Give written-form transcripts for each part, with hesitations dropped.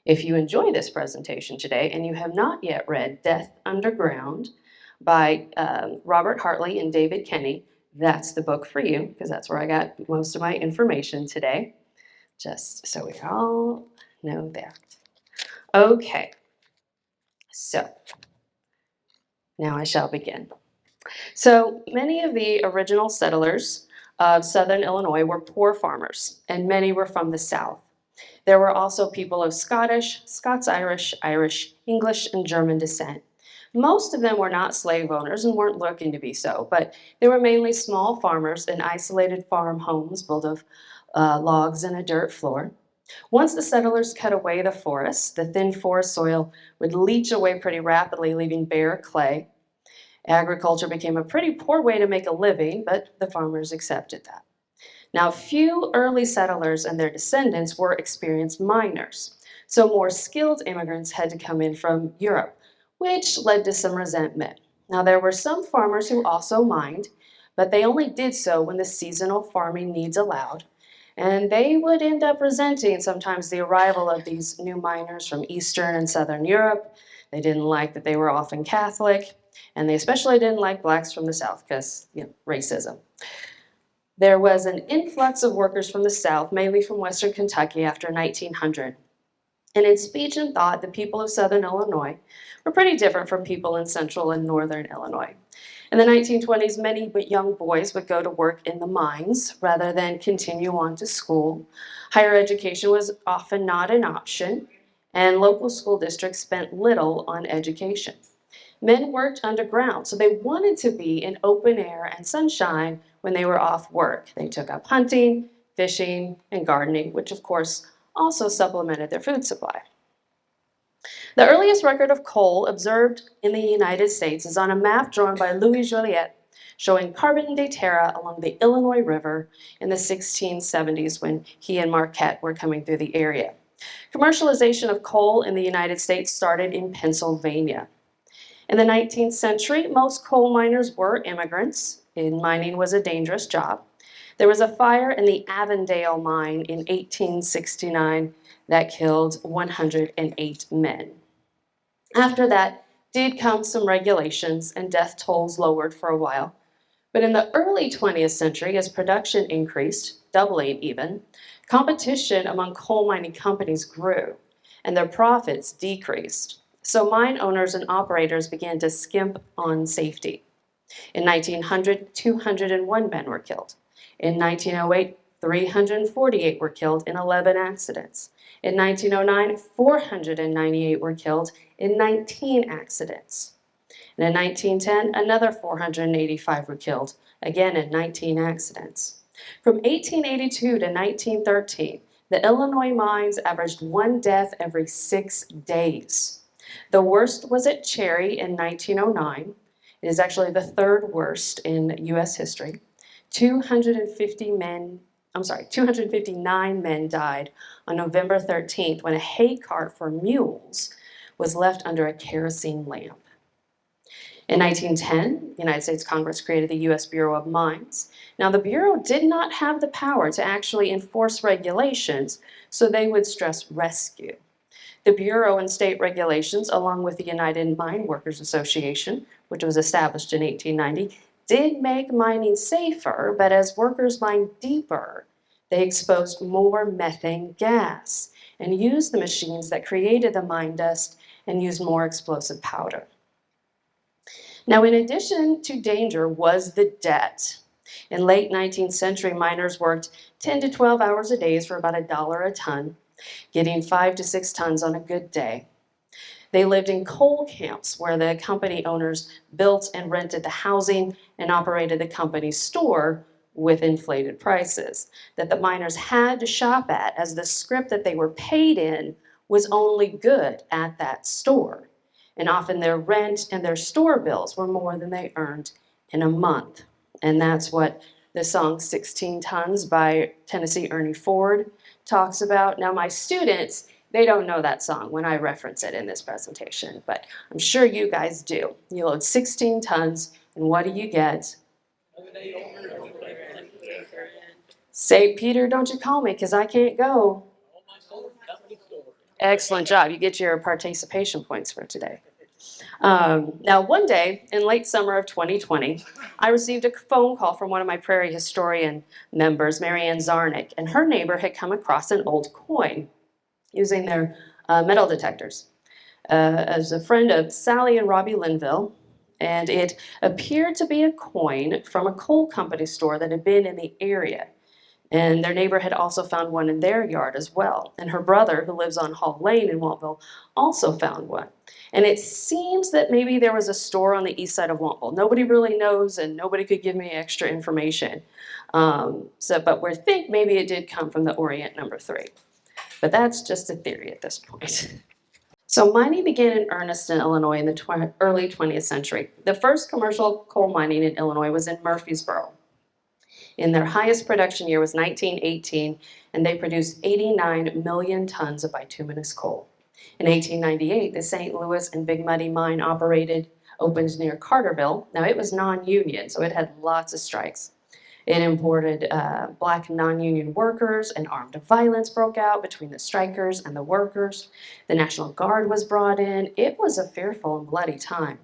If you enjoy this presentation today and you have not yet read Death Underground by Robert Hartley and David Kenny, that's the book for you, because that's where I got most of my information today, just so we all know that. Okay, so now I shall begin. So many of the original settlers of southern Illinois were poor farmers, and many were from the South. There were also people of Scottish, Scots-Irish, Irish, English, and German descent. Most of them were not slave owners and weren't looking to be so, but they were mainly small farmers in isolated farm homes built of logs and a dirt floor. Once the settlers cut away the forests, the thin forest soil would leach away pretty rapidly, leaving bare clay. Agriculture became a pretty poor way to make a living, but the farmers accepted that. Now, few early settlers and their descendants were experienced miners, so more skilled immigrants had to come in from Europe, which led to some resentment. Now, there were some farmers who also mined, but they only did so when the seasonal farming needs allowed, and they would end up resenting sometimes the arrival of these new miners from Eastern and Southern Europe. They didn't like that they were often Catholic, and they especially didn't like blacks from the South because, racism. There was an influx of workers from the South, mainly from Western Kentucky after 1900. And in speech and thought, the people of Southern Illinois were pretty different from people in Central and Northern Illinois. In the 1920s, many young boys would go to work in the mines rather than continue on to school. Higher education was often not an option, and local school districts spent little on education. Men worked underground, so they wanted to be in open air and sunshine when they were off work. They took up hunting, fishing, and gardening, which of course also supplemented their food supply. The earliest record of coal observed in the United States is on a map drawn by Louis Joliet showing Carbon de Terre along the Illinois River in the 1670s when he and Marquette were coming through the area. Commercialization of coal in the United States started in Pennsylvania. In the 19th century, most coal miners were immigrants, and mining was a dangerous job. There was a fire in the Avondale mine in 1869 that killed 108 men. After that did come some regulations, and death tolls lowered for a while. But in the early 20th century, as production increased, doubling even, competition among coal mining companies grew, and their profits decreased. So mine owners and operators began to skimp on safety. In 1900, 201 men were killed. In 1908, 348 were killed in 11 accidents. In 1909, 498 were killed in 19 accidents. And in 1910, another 485 were killed, again in 19 accidents. From 1882 to 1913, the Illinois mines averaged one death every 6 days. The worst was at Cherry in 1909. It is actually the third worst in U.S. history. 259 men died on November 13th when a hay cart for mules was left under a kerosene lamp. In 1910, the United States Congress created the U.S. Bureau of Mines. Now, the Bureau did not have the power to actually enforce regulations, so they would stress rescue. The Bureau and state regulations, along with the United Mine Workers Association, which was established in 1890, did make mining safer, but as workers mined deeper, they exposed more methane gas and used the machines that created the mine dust and used more explosive powder. Now, in addition to danger was the debt. In late 19th century, miners worked 10 to 12 hours a day for about $1 a ton, getting 5 to 6 tons on a good day. They lived in coal camps where the company owners built and rented the housing and operated the company's store with inflated prices that the miners had to shop at, as the script that they were paid in was only good at that store. And often their rent and their store bills were more than they earned in a month. And that's what the song 16 Tons by Tennessee Ernie Ford talks about. Now, my students, they don't know that song when I reference it in this presentation, but I'm sure you guys do. You load 16 tons, and what do you get? Say, Peter, don't you call me, because I can't go. Excellent job. You get your participation points for today. Now, one day in late summer of 2020, I received a phone call from one of my Prairie Historian members, Marianne Zarnick, and her neighbor had come across an old coin using their metal detectors. As a friend of Sally and Robbie Linville, and it appeared to be a coin from a coal company store that had been in the area. And their neighbor had also found one in their yard as well. And her brother, who lives on Hall Lane in Waltville, also found one. And it seems that maybe there was a store on the east side of Waltville. Nobody really knows, and nobody could give me extra information. But we think maybe it did come from the Orient number 3. But that's just a theory at this point. So mining began in earnest in Illinois in the early 20th century. The first commercial coal mining in Illinois was in Murfreesboro. In their highest production year was 1918, and they produced 89 million tons of bituminous coal. In 1898, the St. Louis and Big Muddy mine opened near Carterville. Now it was non-union, so it had lots of strikes. It imported black non-union workers, and armed violence broke out between the strikers and the workers. The National Guard was brought in. It was a fearful and bloody time.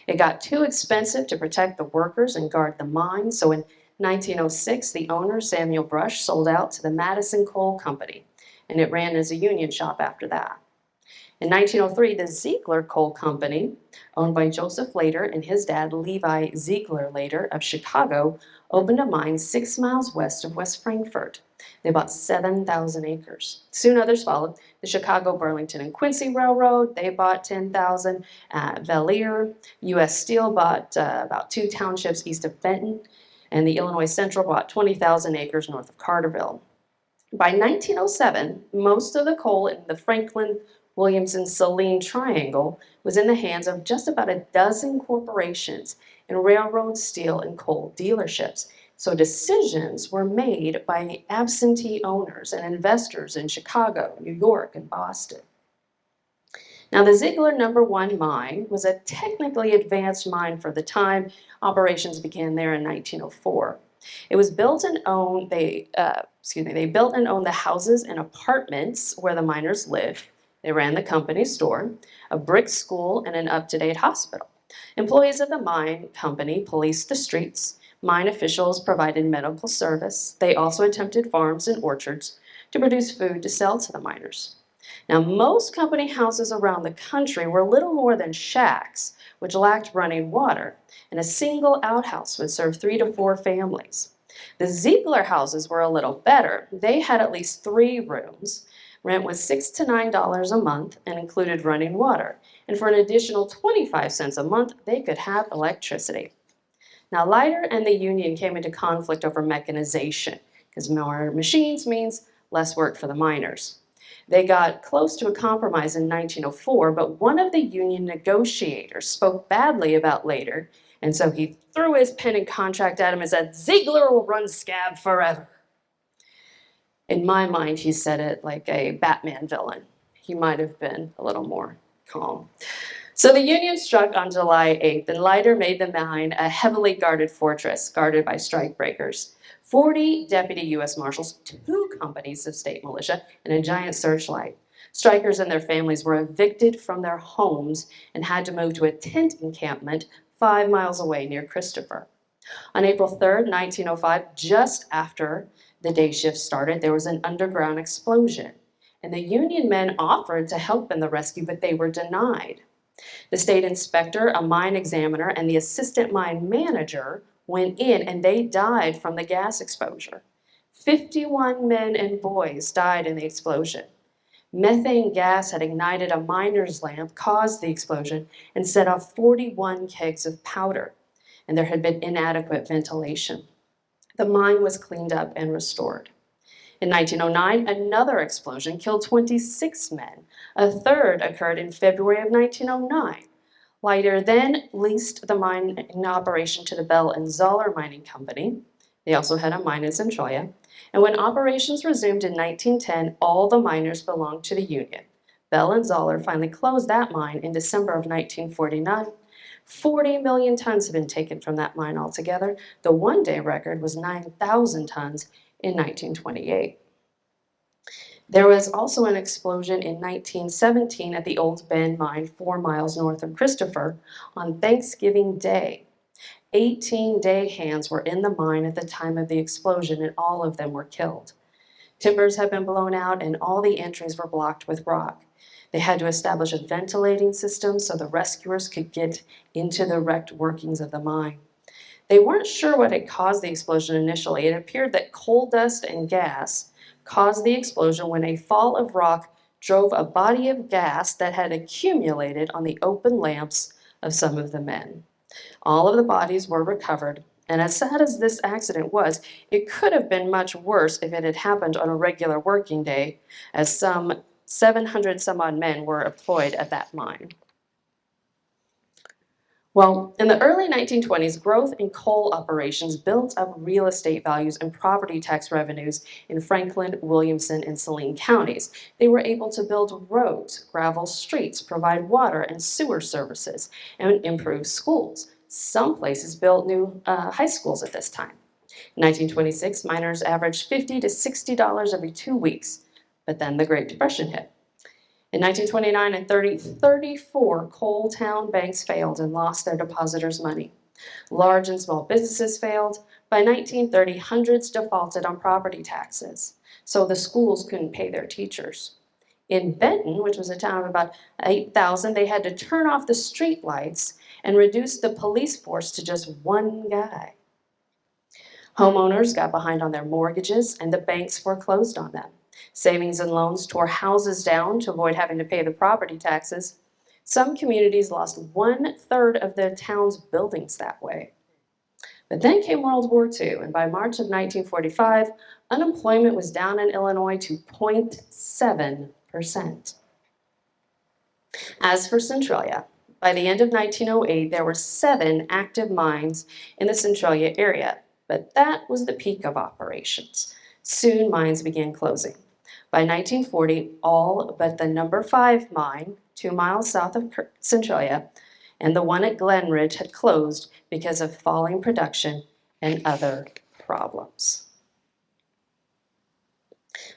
It got too expensive to protect the workers and guard the mine, so in 1906, the owner, Samuel Brush, sold out to the Madison Coal Company, and it ran as a union shop after that. In 1903, the Ziegler Coal Company, owned by Joseph Lader and his dad, Levi Ziegler Lader of Chicago, opened a mine 6 miles west of West Frankfort. They bought 7,000 acres. Soon others followed. The Chicago, Burlington, and Quincy Railroad, they bought 10,000. Valier, U.S. Steel bought about 2 townships east of Benton, and the Illinois Central bought 20,000 acres north of Carterville. By 1907, most of the coal in the Franklin, Williamson, Saline Triangle was in the hands of just about a dozen corporations and railroad, steel, and coal dealerships. So decisions were made by absentee owners and investors in Chicago, New York, and Boston. Now, the Ziegler number 1 mine was a technically advanced mine for the time. Operations began there in 1904. It was built and owned, they built and owned the houses and apartments where the miners lived. They ran the company store, a brick school, and an up-to-date hospital. Employees of the mine company policed the streets. Mine officials provided medical service. They also attempted farms and orchards to produce food to sell to the miners. Now, most company houses around the country were little more than shacks, which lacked running water, and a single outhouse would serve 3 to 4 families. The Ziegler houses were a little better. They had at least 3 rooms. Rent was $6 to $9 a month and included running water. And for an additional 25 cents a month, they could have electricity. Now, Leiter and the union came into conflict over mechanization, because more machines means less work for the miners. They got close to a compromise in 1904, but one of the union negotiators spoke badly about Lader, and so he threw his pen and contract at him and said, "Ziegler will run scab forever." In my mind, he said it like a Batman villain. He might have been a little more calm. So the union struck on July 8th, and Leiter made the mine a heavily guarded fortress, guarded by strikebreakers. 40 deputy U.S. Marshals, 2 companies of state militia, and a giant searchlight. Strikers and their families were evicted from their homes and had to move to a tent encampment 5 miles away near Christopher. On April 3rd, 1905, just after the day shift started, there was an underground explosion, and the union men offered to help in the rescue, but they were denied. The state inspector, a mine examiner, and the assistant mine manager went in, and they died from the gas exposure. 51 men and boys died in the explosion. Methane gas had ignited a miner's lamp, caused the explosion, and set off 41 kegs of powder, and there had been inadequate ventilation. The mine was cleaned up and restored. In 1909, another explosion killed 26 men. A third occurred in February of 1909. Leiter then leased the mine in operation to the Bell and Zoller Mining Company. They also had a mine in Centralia. And when operations resumed in 1910, all the miners belonged to the union. Bell and Zoller finally closed that mine in December of 1949. 40 million tons have been taken from that mine altogether. The one-day record was 9,000 tons in 1928. There was also an explosion in 1917 at the Old Bend Mine 4 miles north of Christopher on Thanksgiving Day. 18 day hands were in the mine at the time of the explosion, and all of them were killed. Timbers had been blown out and all the entries were blocked with rock. They had to establish a ventilating system so the rescuers could get into the wrecked workings of the mine. They weren't sure what had caused the explosion initially. It appeared that coal dust and gas caused the explosion when a fall of rock drove a body of gas that had accumulated on the open lamps of some of the men. All of the bodies were recovered, and as sad as this accident was, it could have been much worse if it had happened on a regular working day, as some 700 some odd men were employed at that mine. Well, in the early 1920s, growth in coal operations built up real estate values and property tax revenues in Franklin, Williamson, and Saline counties. They were able to build roads, gravel streets, provide water and sewer services, and improve schools. Some places built new high schools at this time. In 1926, miners averaged $50 to $60 every 2 weeks, but then the Great Depression hit. In 1929 and 34 coal town banks failed and lost their depositors' money. Large and small businesses failed. By 1930, hundreds defaulted on property taxes, so the schools couldn't pay their teachers. In Benton, which was a town of about 8,000, they had to turn off the street lights and reduce the police force to just one guy. Homeowners got behind on their mortgages and the banks foreclosed on them. Savings and loans tore houses down to avoid having to pay the property taxes. Some communities lost 1/3 of their town's buildings that way. But then came World War II, and by March of 1945, unemployment was down in Illinois to 0.7%. As for Centralia, by the end of 1908, there were 7 active mines in the Centralia area, but that was the peak of operations. Soon mines began closing. By 1940, all but the number 5 mine, 2 miles south of Centralia, and the one at Glen Ridge had closed because of falling production and other problems.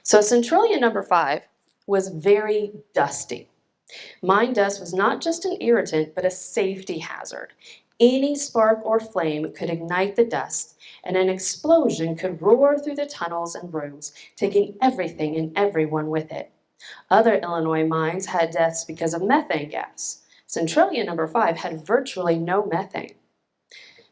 So Centralia number 5 was very dusty. Mine dust was not just an irritant, but a safety hazard. Any spark or flame could ignite the dust, and an explosion could roar through the tunnels and rooms, taking everything and everyone with it. Other Illinois mines had deaths because of methane gas. Centralia number 5 had virtually no methane.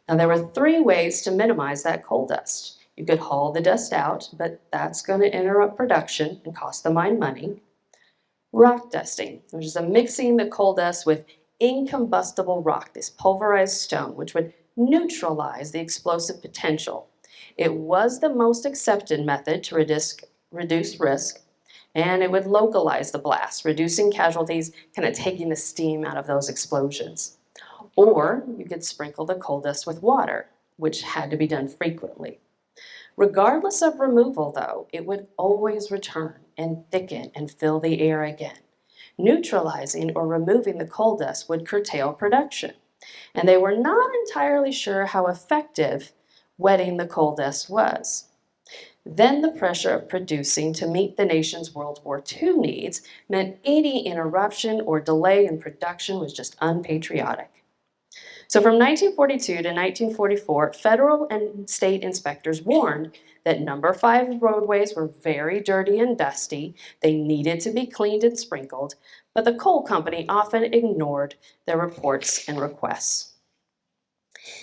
Now there were 3 ways to minimize that coal dust. You could haul the dust out, but that's going to interrupt production and cost the mine money. Rock dusting, which is a mixing the coal dust with incombustible rock, this pulverized stone, which would neutralize the explosive potential. It was the most accepted method to reduce risk, and it would localize the blast, reducing casualties, kind of taking the steam out of those explosions. Or you could sprinkle the coal dust with water, which had to be done frequently. Regardless of removal, though, it would always return and thicken and fill the air again. Neutralizing or removing the coal dust would curtail production, and they were not entirely sure how effective wetting the coal dust was. Then the pressure of producing to meet the nation's World War II needs meant any interruption or delay in production was just unpatriotic. So from 1942 to 1944, federal and state inspectors warned that number 5 roadways were very dirty and dusty. They needed to be cleaned and sprinkled, but the coal company often ignored their reports and requests.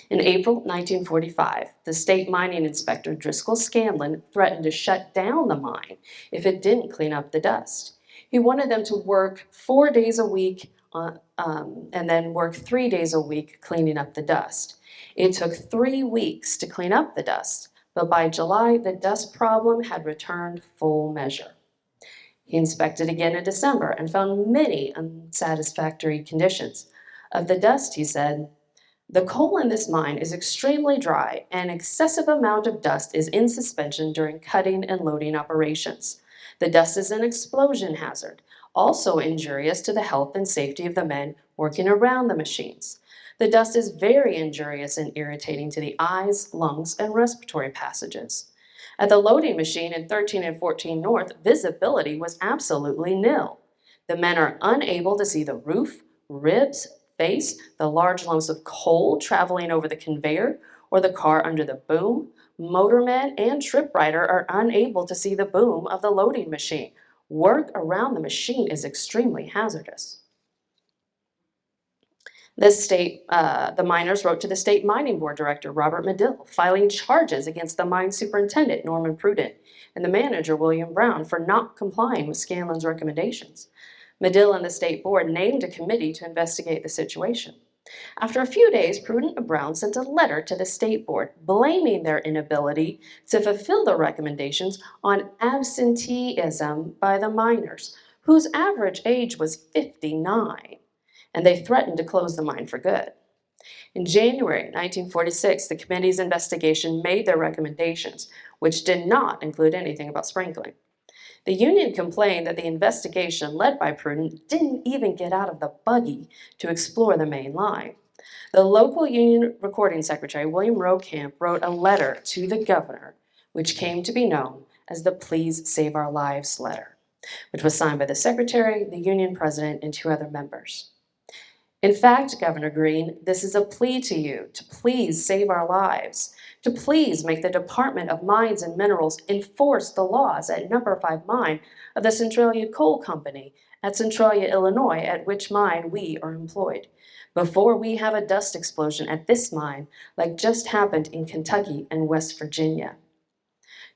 In April 1945, the state mining inspector Driscoll Scanlon threatened to shut down the mine if it didn't clean up the dust. He wanted them to work 4 days a week and then work 3 days a week cleaning up the dust. It took 3 weeks to clean up the dust, but by July, the dust problem had returned full measure. He inspected again in December and found many unsatisfactory conditions. Of the dust, he said, "The coal in this mine is extremely dry, and an excessive amount of dust is in suspension during cutting and loading operations. The dust is an explosion hazard, also injurious to the health and safety of the men working around the machines. The dust is very injurious and irritating to the eyes, lungs, and respiratory passages. At the loading machine in 13 and 14 North, visibility was absolutely nil. The men are unable to see the roof, ribs, face, the large lumps of coal traveling over the conveyor, or the car under the boom. Motormen and trip rider are unable to see the boom of the loading machine. Work around the machine is extremely hazardous. The miners wrote to the state mining board director, Robert Medill, filing charges against the mine superintendent, Norman Prudent, and the manager, William Brown, for not complying with Scanlon's recommendations. Medill and the state board named a committee to investigate the situation. After a few days, Prudent and Brown sent a letter to the state board blaming their inability to fulfill the recommendations on absenteeism by the miners, whose average age was 59. And they threatened to close the mine for good. In January 1946, the committee's investigation made their recommendations, which did not include anything about sprinkling. The union complained that the investigation led by Prudent didn't even get out of the buggy to explore the main line. The local union recording secretary, William Rokamp, wrote a letter to the governor, which came to be known as the Please Save Our Lives letter, which was signed by the secretary, the union president, and 2 other members. In fact, Governor Green, this is a plea to you to please save our lives, to please make the Department of Mines and Minerals enforce the laws at No. 5 mine of the Centralia Coal Company at Centralia, Illinois, at which mine we are employed, before we have a dust explosion at this mine like just happened in Kentucky and West Virginia.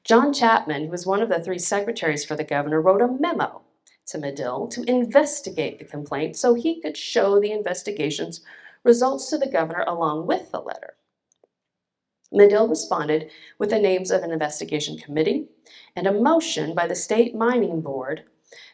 John Chapman, who was one of the 3 secretaries for the governor, wrote a memo to Medill to investigate the complaint so he could show the investigation's results to the governor along with the letter. Medill responded with the names of an investigation committee and a motion by the state mining board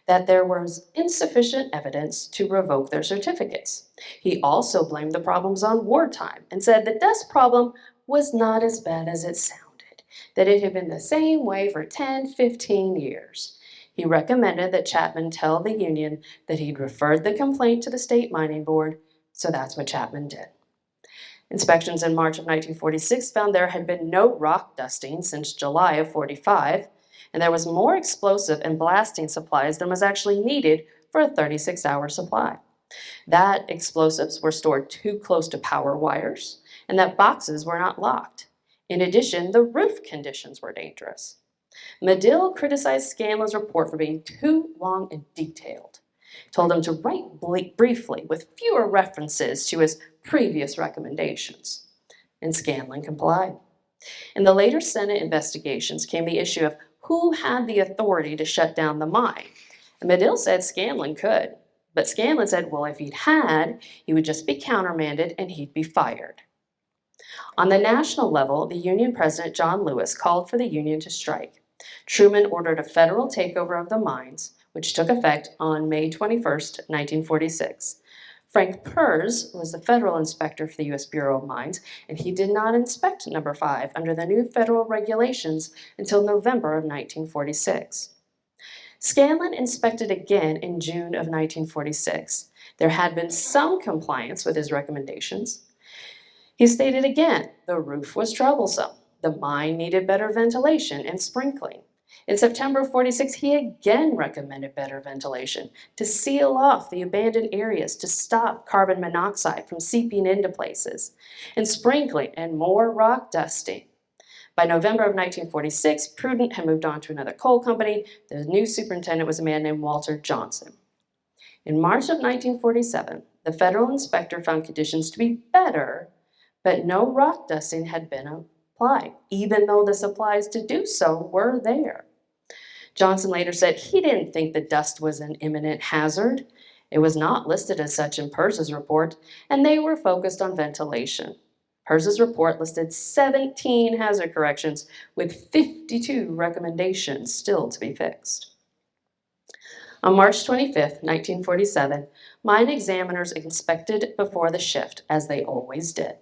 that there was insufficient evidence to revoke their certificates. He also blamed the problems on wartime and said the dust problem was not as bad as it sounded, that it had been the same way for 10, 15 years. He recommended that Chapman tell the union that he'd referred the complaint to the state mining board, so that's what Chapman did. Inspections in March of 1946 found there had been no rock dusting since July of 45, and there was more explosive and blasting supplies than was actually needed for a 36-hour supply. That explosives were stored too close to power wires, and that boxes were not locked. In addition, the roof conditions were dangerous. Medill criticized Scanlon's report for being too long and detailed, told him to write briefly with fewer references to his previous recommendations, and Scanlon complied. In the later Senate investigations came the issue of who had the authority to shut down the mine. And Medill said Scanlon could, but Scanlon said, well, if he'd had, he would just be countermanded and he'd be fired. On the national level, the union president, John Lewis, called for the union to strike. Truman ordered a federal takeover of the mines, which took effect on May 21st, 1946. Frank Pers was the federal inspector for the U.S. Bureau of Mines, and he did not inspect No. 5 under the new federal regulations until November of 1946. Scanlon inspected again in June of 1946. There had been some compliance with his recommendations. He stated again the roof was troublesome. The mine needed better ventilation and sprinkling. In September of 46, he again recommended better ventilation, to seal off the abandoned areas, to stop carbon monoxide from seeping into places, and sprinkling and more rock dusting. By November of 1946, Prudent had moved on to another coal company. The new superintendent was a man named Walter Johnson. In March of 1947, the federal inspector found conditions to be better, but no rock dusting had been applied, even though the supplies to do so were there. Johnson later said he didn't think the dust was an imminent hazard. It was not listed as such in Pers's report, and they were focused on ventilation. Pers's report listed 17 hazard corrections with 52 recommendations still to be fixed. On March 25, 1947, mine examiners inspected before the shift, as they always did.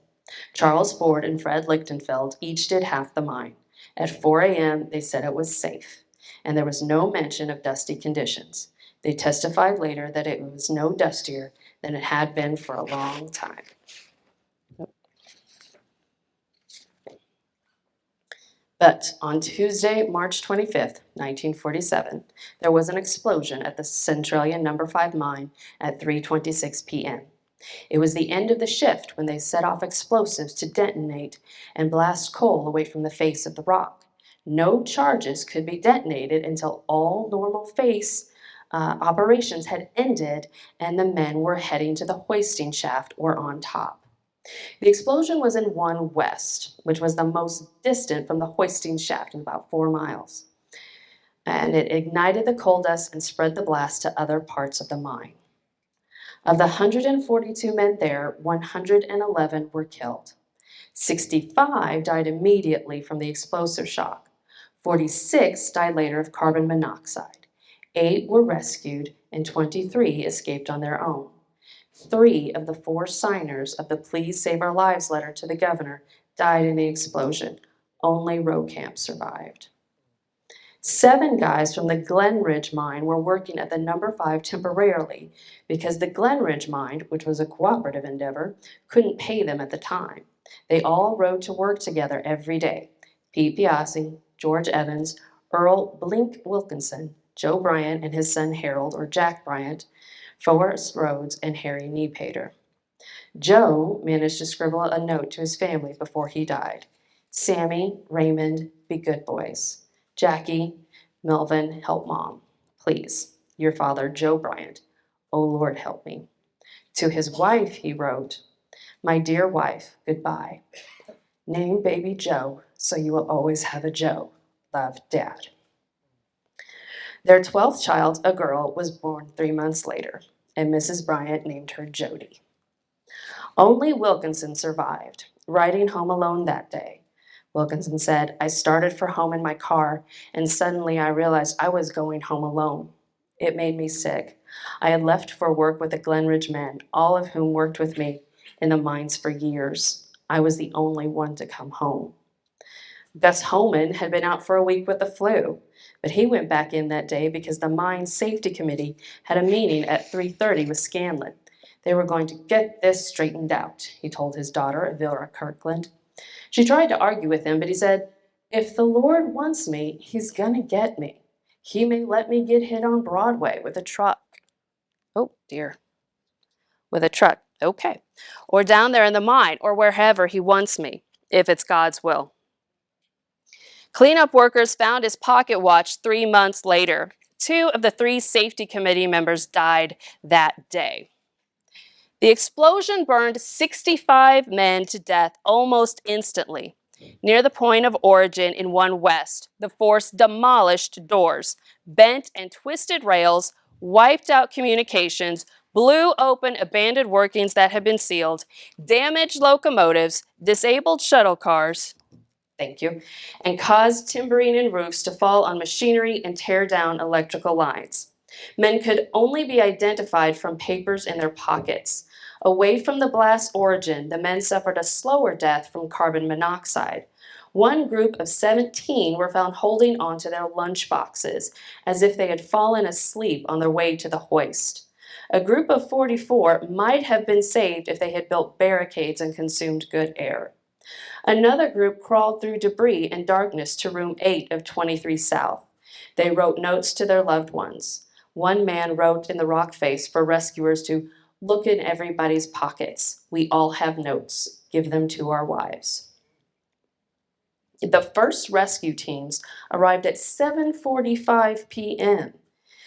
Charles Ford and Fred Lichtenfeld each did half the mine. At 4 a.m., they said it was safe, and there was no mention of dusty conditions. They testified later that it was no dustier than it had been for a long time. But on Tuesday, March 25th, 1947, there was an explosion at the Centralia No. 5 mine at 3:26 p.m. It was the end of the shift when they set off explosives to detonate and blast coal away from the face of the rock. No charges could be detonated until all normal face operations had ended and the men were heading to the hoisting shaft or on top. The explosion was in 1 West, which was the most distant from the hoisting shaft, in about 4 miles. And it ignited the coal dust and spread the blast to other parts of the mine. Of the 142 men there, 111 were killed. 65 died immediately from the explosive shock. 46 died later of carbon monoxide. 8 were rescued, and 23 escaped on their own. 3 of the 4 signers of the Please Save Our Lives letter to the governor died in the explosion. Only Rocamp survived. 7 guys from the Glen Ridge mine were working at the No. 5 temporarily because the Glen Ridge mine, which was a cooperative endeavor, couldn't pay them at the time. They all rode to work together every day. Pete Piazzi, George Evans, Earl Blink Wilkinson, Joe Bryant and his son Harold, or Jack Bryant, Forrest Rhodes, and Harry Niepater. Joe managed to scribble a note to his family before he died. Sammy, Raymond, be good boys. Jackie, Melvin, help Mom. Please, your father, Joe Bryant. Oh Lord, help me. To his wife, he wrote, my dear wife, goodbye. Name baby Joe, so you will always have a Joe. Love, Dad. Their 12th child, a girl, was born 3 months later, and Mrs. Bryant named her Jody. Only Wilkinson survived, riding home alone that day. Wilkinson said, I started for home in my car, and suddenly I realized I was going home alone. It made me sick. I had left for work with the Glen Ridge men, all of whom worked with me in the mines for years. I was the only one to come home. Gus Holman had been out for a week with the flu, but he went back in that day because the mine safety committee had a meeting at 3:30 with Scanlon. They were going to get this straightened out, he told his daughter, Vera Kirkland. She tried to argue with him, but he said, if the Lord wants me, he's gonna get me. He may let me get hit on Broadway with a truck. Oh, dear. With a truck, okay. Or down there in the mine, or wherever he wants me, if it's God's will. Cleanup workers found his pocket watch 3 months later. 2 of the 3 safety committee members died that day. The explosion burned 65 men to death almost instantly. Near the point of origin in 1 West, the force demolished doors, bent and twisted rails, wiped out communications, blew open abandoned workings that had been sealed, damaged locomotives, disabled shuttle cars, thank you, and caused timbering and roofs to fall on machinery and tear down electrical lines. Men could only be identified from papers in their pockets. Away from the blast origin, the men suffered a slower death from carbon monoxide. One group of 17 were found holding onto their lunch boxes as if they had fallen asleep on their way to the hoist. A group of 44 might have been saved if they had built barricades and consumed good air. Another group crawled through debris and darkness to room 8 of 23 South. They wrote notes to their loved ones. One man wrote in the rock face for rescuers to look in everybody's pockets. We all have notes. Give them to our wives. The first rescue teams arrived at 7:45 p.m.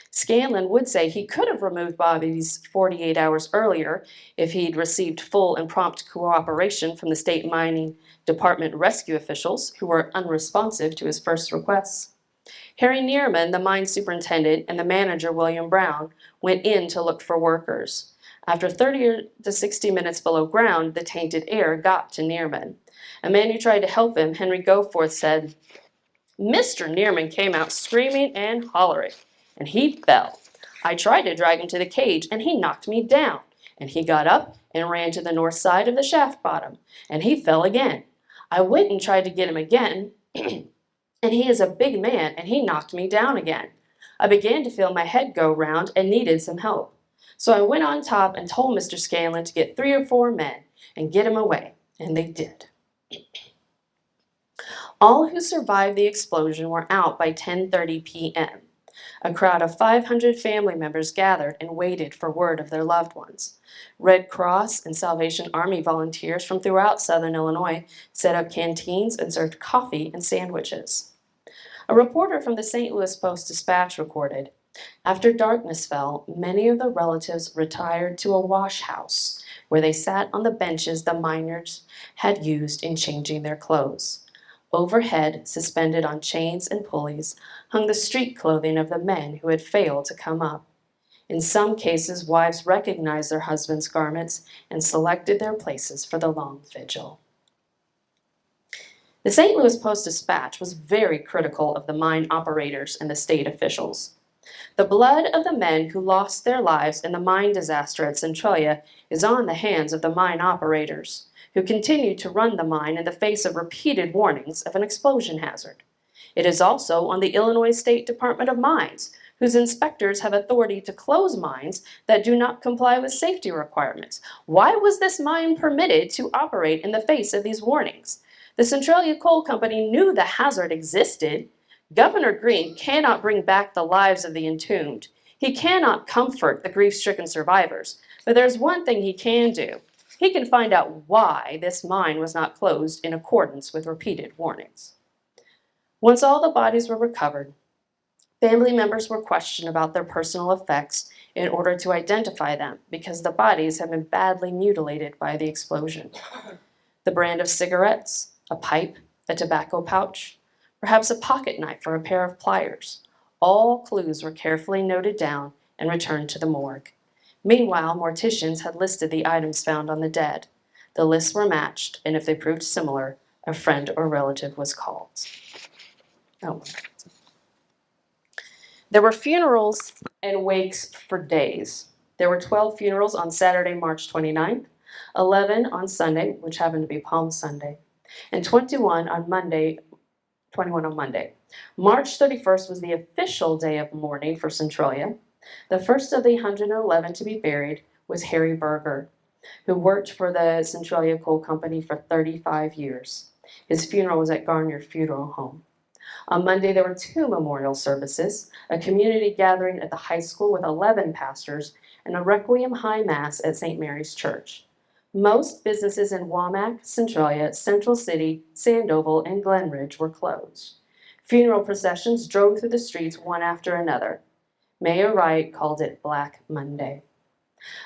Scanlon would say he could have removed bodies 48 hours earlier if he'd received full and prompt cooperation from the state mining department rescue officials who were unresponsive to his first requests. Harry Neerman, the mine superintendent, and the manager, William Brown, went in to look for workers. After 30 to 60 minutes below ground, the tainted air got to Neerman. A man who tried to help him, Henry Goforth, said, Mr. Neerman came out screaming and hollering, and he fell. I tried to drag him to the cage, and he knocked me down. And he got up and ran to the north side of the shaft bottom, and he fell again. I went and tried to get him again, and he is a big man, and he knocked me down again. I began to feel my head go round and needed some help. So I went on top and told Mr. Scanlon to get 3 or 4 men and get him away, and they did. All who survived the explosion were out by 10:30 p.m. A crowd of 500 family members gathered and waited for word of their loved ones. Red Cross and Salvation Army volunteers from throughout southern Illinois set up canteens and served coffee and sandwiches. A reporter from the St. Louis Post-Dispatch recorded, "After darkness fell, many of the relatives retired to a wash house where they sat on the benches the miners had used in changing their clothes. Overhead, suspended on chains and pulleys, hung the street clothing of the men who had failed to come up. In some cases, wives recognized their husbands' garments and selected their places for the long vigil." The St. Louis Post-Dispatch was very critical of the mine operators and the state officials. "The blood of the men who lost their lives in the mine disaster at Centralia is on the hands of the mine operators, who continued to run the mine in the face of repeated warnings of an explosion hazard. It is also on the Illinois State Department of Mines, whose inspectors have authority to close mines that do not comply with safety requirements. Why was this mine permitted to operate in the face of these warnings? The Centralia Coal Company knew the hazard existed. Governor Green cannot bring back the lives of the entombed. He cannot comfort the grief-stricken survivors, but there's one thing he can do. He can find out why this mine was not closed in accordance with repeated warnings." Once all the bodies were recovered, family members were questioned about their personal effects in order to identify them because the bodies had been badly mutilated by the explosion. The brand of cigarettes, a pipe, a tobacco pouch, perhaps a pocket knife or a pair of pliers. All clues were carefully noted down and returned to the morgue. Meanwhile, morticians had listed the items found on the dead. The lists were matched, and if they proved similar, a friend or relative was called. Oh. There were funerals and wakes for days. There were 12 funerals on Saturday, March 29th, 11 on Sunday, which happened to be Palm Sunday, and 21 on Monday. March 31st was the official day of mourning for Centralia. The first of the 111 to be buried was Harry Berger, who worked for the Centralia Coal Company for 35 years. His funeral was at Garnier Funeral Home. On Monday, there were 2 memorial services, a community gathering at the high school with 11 pastors, and a Requiem High Mass at St. Mary's Church. Most businesses in Wamak, Centralia, Central City, Sandoval, and Glenridge were closed. Funeral processions drove through the streets one after another. Mayor Wright called it Black Monday.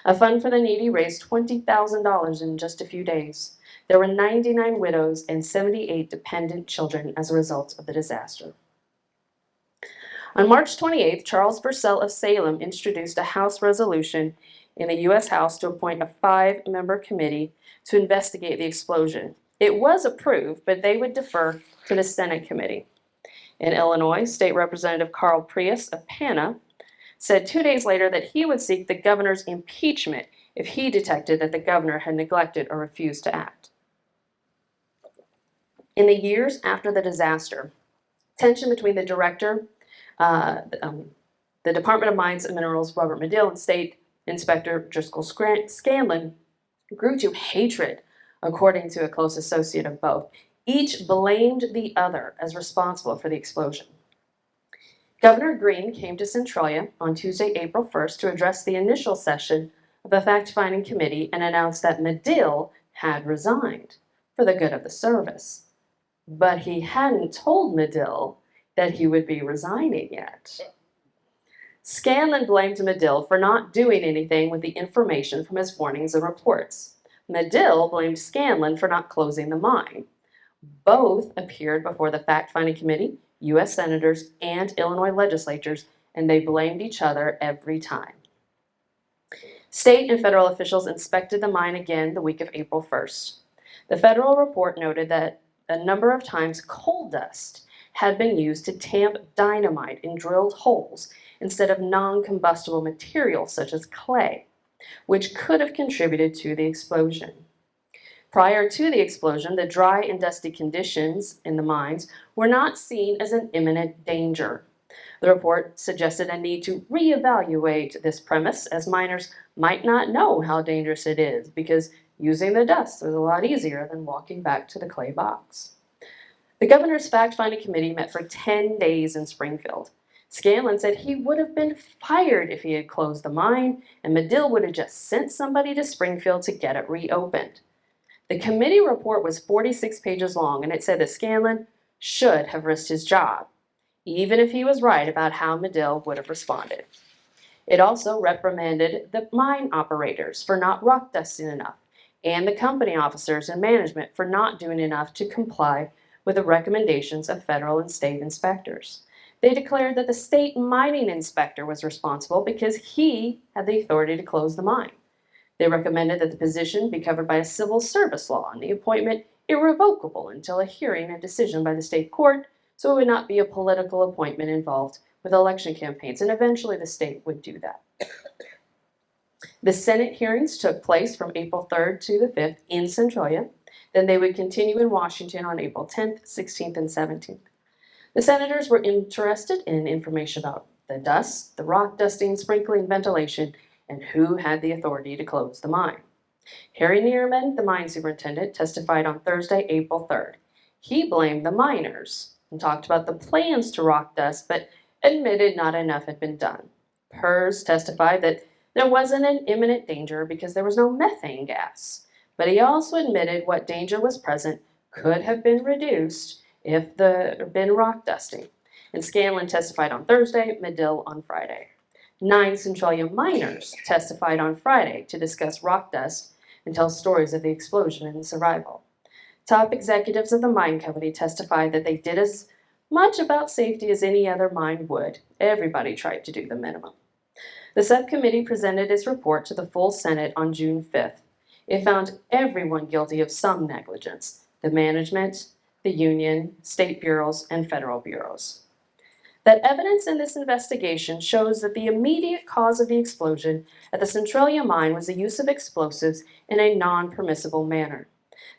A fund for the needy raised $20,000 in just a few days. There were 99 widows and 78 dependent children as a result of the disaster. On March 28th, Charles Purcell of Salem introduced a House resolution in the U.S. House to appoint a 5-member committee to investigate the explosion. It was approved, but they would defer to the Senate committee. In Illinois, State Representative Carl Prius of Pana said 2 days later that he would seek the governor's impeachment if he detected that the governor had neglected or refused to act. In the years after the disaster, tension between the director, the Department of Mines and Minerals, Robert Medill, and State Inspector Driscoll Scanlon grew to hatred, according to a close associate of both. Each blamed the other as responsible for the explosion. Governor Green came to Centralia on Tuesday, April 1st to address the initial session of the fact-finding committee and announced that Medill had resigned for the good of the service. But he hadn't told Medill that he would be resigning yet. Scanlon blamed Medill for not doing anything with the information from his warnings and reports. Medill blamed Scanlon for not closing the mine. Both appeared before the fact-finding committee, U.S. senators, and Illinois legislatures, and they blamed each other every time. State and federal officials inspected the mine again the week of April 1st. The federal report noted that a number of times coal dust had been used to tamp dynamite in drilled holes instead of non-combustible materials such as clay, which could have contributed to the explosion. Prior to the explosion, the dry and dusty conditions in the mines were not seen as an imminent danger. The report suggested a need to reevaluate this premise, as miners might not know how dangerous it is because using the dust was a lot easier than walking back to the clay box. The governor's fact-finding committee met for 10 days in Springfield. Scanlon said he would have been fired if he had closed the mine, and Medill would have just sent somebody to Springfield to get it reopened. The committee report was 46 pages long, and it said that Scanlon should have risked his job, even if he was right about how Medill would have responded. It also reprimanded the mine operators for not rock dusting enough, and the company officers and management for not doing enough to comply with the recommendations of federal and state inspectors. They declared that the state mining inspector was responsible because he had the authority to close the mine. They recommended that the position be covered by a civil service law and the appointment irrevocable until a hearing and decision by the state court, so it would not be a political appointment involved with election campaigns, and eventually the state would do that. The Senate hearings took place from April 3rd to the 5th in Centralia. Then they would continue in Washington on April 10th, 16th, and 17th. The senators were interested in information about the dust, the rock dusting, sprinkling, ventilation, and who had the authority to close the mine. Harry Neerman, the mine superintendent, testified on Thursday, April 3rd. He blamed the miners and talked about the plans to rock dust, but admitted not enough had been done. Pers testified that there wasn't an imminent danger because there was no methane gas, but he also admitted what danger was present could have been reduced if there had been rock dusting. And Scanlon testified on Thursday, Medill on Friday. 9 Centralia miners testified on Friday to discuss rock dust and tell stories of the explosion and the survival. Top executives of the mine company testified that they did as much about safety as any other mine would. Everybody tried to do the minimum. The subcommittee presented its report to the full Senate on June 5th. It found everyone guilty of some negligence: the management, the union, state bureaus, and federal bureaus. That evidence in this investigation shows that the immediate cause of the explosion at the Centralia mine was the use of explosives in a non-permissible manner.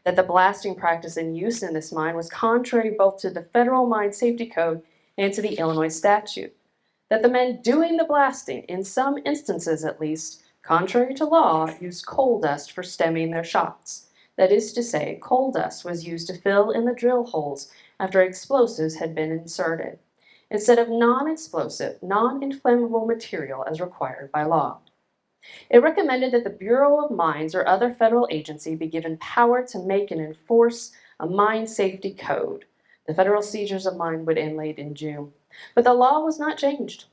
That the blasting practice in use in this mine was contrary both to the federal mine safety code and to the Illinois statute. That the men doing the blasting, in some instances at least, contrary to law, used coal dust for stemming their shots. That is to say, coal dust was used to fill in the drill holes after explosives had been inserted, instead of non-explosive, non-inflammable material as required by law. It recommended that the Bureau of Mines or other federal agency be given power to make and enforce a mine safety code. The federal seizures of mine would end late in June, but the law was not changed.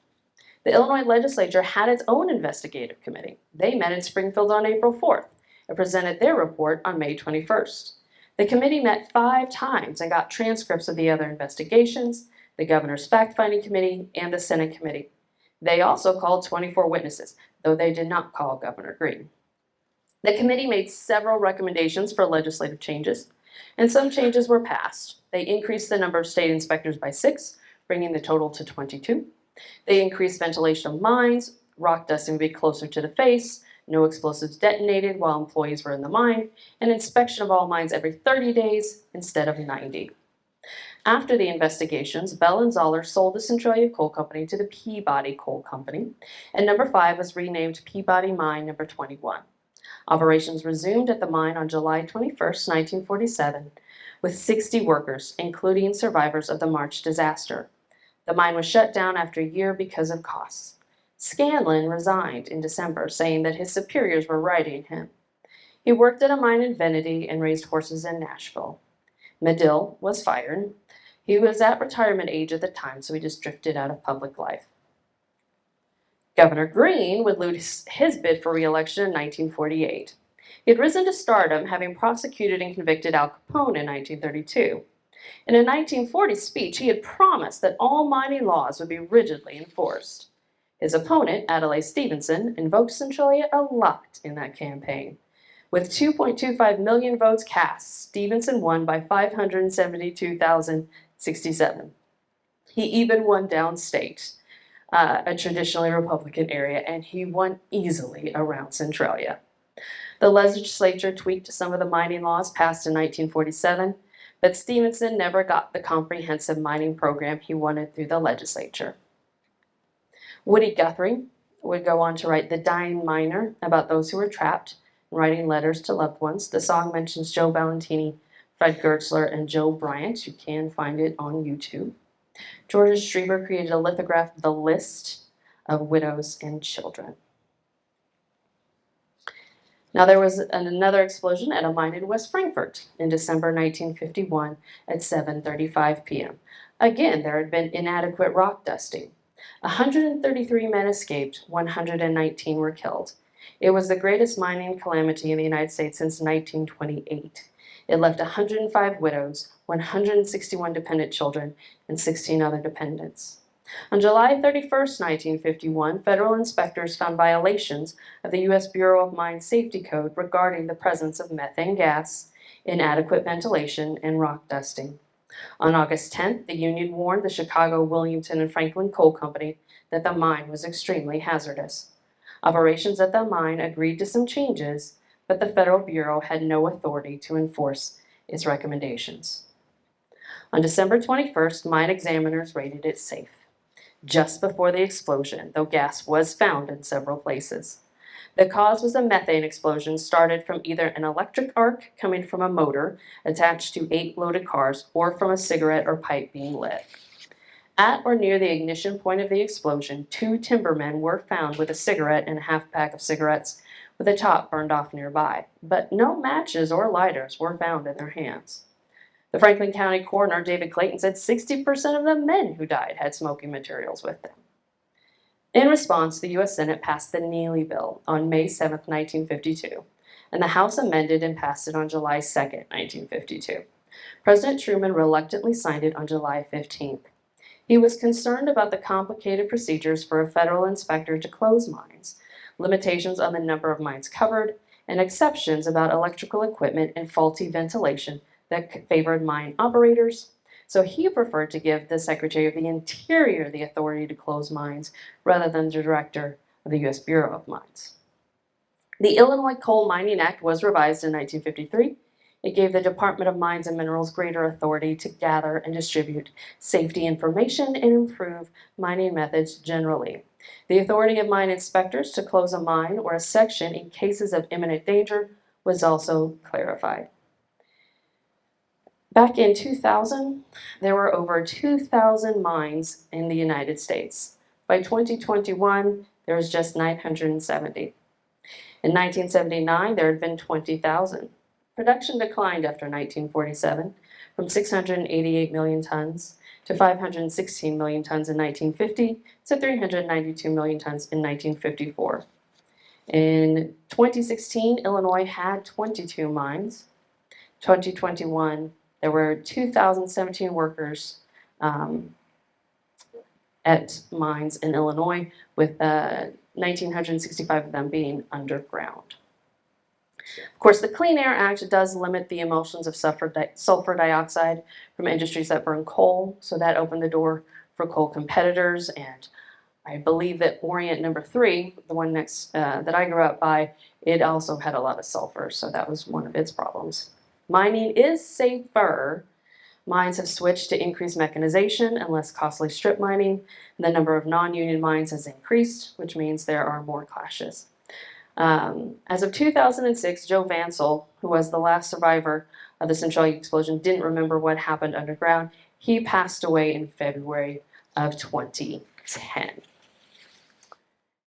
The Illinois legislature had its own investigative committee. They met in Springfield on April 4th and presented their report on May 21st. The committee met 5 times and got transcripts of the other investigations, the governor's fact-finding committee, and the Senate committee. They also called 24 witnesses, though they did not call Governor Green. The committee made several recommendations for legislative changes, and some changes were passed. They increased the number of state inspectors by 6, bringing the total to 22. They increased ventilation of mines, rock dusting would be closer to the face, no explosives detonated while employees were in the mine, and inspection of all mines every 30 days instead of 90. After the investigations, Bell and Zoller sold the Centralia Coal Company to the Peabody Coal Company, and number 5 was renamed Peabody Mine number 21. Operations resumed at the mine on July 21st, 1947, with 60 workers, including survivors of the March disaster. The mine was shut down after a year because of costs. Scanlon resigned in December, saying that his superiors were writing him. He worked at a mine in Venety and raised horses in Nashville. Medill was fired. He was at retirement age at the time, so he just drifted out of public life. Governor Green would lose his bid for re-election in 1948. He had risen to stardom, having prosecuted and convicted Al Capone in 1932. In a 1940 speech, he had promised that all mining laws would be rigidly enforced. His opponent, Adlai Stevenson, invoked Centralia a lot in that campaign. With 2.25 million votes cast, Stevenson won by 572,067. He even won downstate, a traditionally Republican area, and he won easily around Centralia. The legislature tweaked some of the mining laws passed in 1947, but Stevenson never got the comprehensive mining program he wanted through the legislature. Woody Guthrie would go on to write The Dying Miner about those who were trapped, writing letters to loved ones. The song mentions Joe Ballantini Fred Gertzler and Joe Bryant. You can find it on YouTube. George Strieber created a lithograph, The List of Widows and Children. Now, there was another explosion at a mine in West Frankfort in December 1951 at 7:35 p.m. Again, there had been inadequate rock dusting. 133 men escaped, 119 were killed. It was the greatest mining calamity in the United States since 1928. It left 105 widows, 161 dependent children, and 16 other dependents. On July 31, 1951, federal inspectors found violations of the U.S. Bureau of Mine Safety Code regarding the presence of methane gas, inadequate ventilation, and rock dusting. On August 10th, the union warned the Chicago, Williamson, and Franklin Coal Company that the mine was extremely hazardous. Operations at the mine agreed to some changes, but the Federal Bureau had no authority to enforce its recommendations. On December 21st, mine examiners rated it safe. Just before the explosion, though gas was found in several places. The cause was a methane explosion started from either an electric arc coming from a motor attached to 8 loaded cars or from a cigarette or pipe being lit. At or near the ignition point of the explosion, 2 timbermen were found with a cigarette and a half pack of cigarettes with the top burned off nearby, but no matches or lighters were found in their hands. The Franklin County coroner, David Clayton, said 60% of the men who died had smoking materials with them. In response, the U.S. Senate passed the Neely Bill on May 7, 1952, and the House amended and passed it on July 2, 1952. President Truman reluctantly signed it on July 15th. He was concerned about the complicated procedures for a federal inspector to close mines, limitations on the number of mines covered, and exceptions about electrical equipment and faulty ventilation that favored mine operators, so he preferred to give the Secretary of the Interior the authority to close mines rather than the Director of the U.S. Bureau of Mines. The Illinois Coal Mining Act was revised in 1953. It gave the Department of Mines and Minerals greater authority to gather and distribute safety information and improve mining methods generally. The authority of mine inspectors to close a mine or a section in cases of imminent danger was also clarified. Back in 2000, there were over 2,000 mines in the United States. By 2021, there was just 970. In 1979, there had been 20,000. Production declined after 1947 from 688 million tons to 516 million tons in 1950 to 392 million tons in 1954. In 2016, Illinois had 22 mines. 2021, there were 2,017 workers at mines in Illinois, with 1,965 of them being underground. Of course, the Clean Air Act does limit the emissions of sulfur dioxide from industries that burn coal, so that opened the door for coal competitors, and I believe that Orient number 3, the one next that I grew up by, it also had a lot of sulfur, so that was one of its problems. Mining is safer. Mines have switched to increased mechanization and less costly strip mining, and the number of non-union mines has increased, which means there are more clashes. As of 2006, Joe Vansel, who was the last survivor of the Centralia explosion, didn't remember what happened underground. He passed away in February of 2010.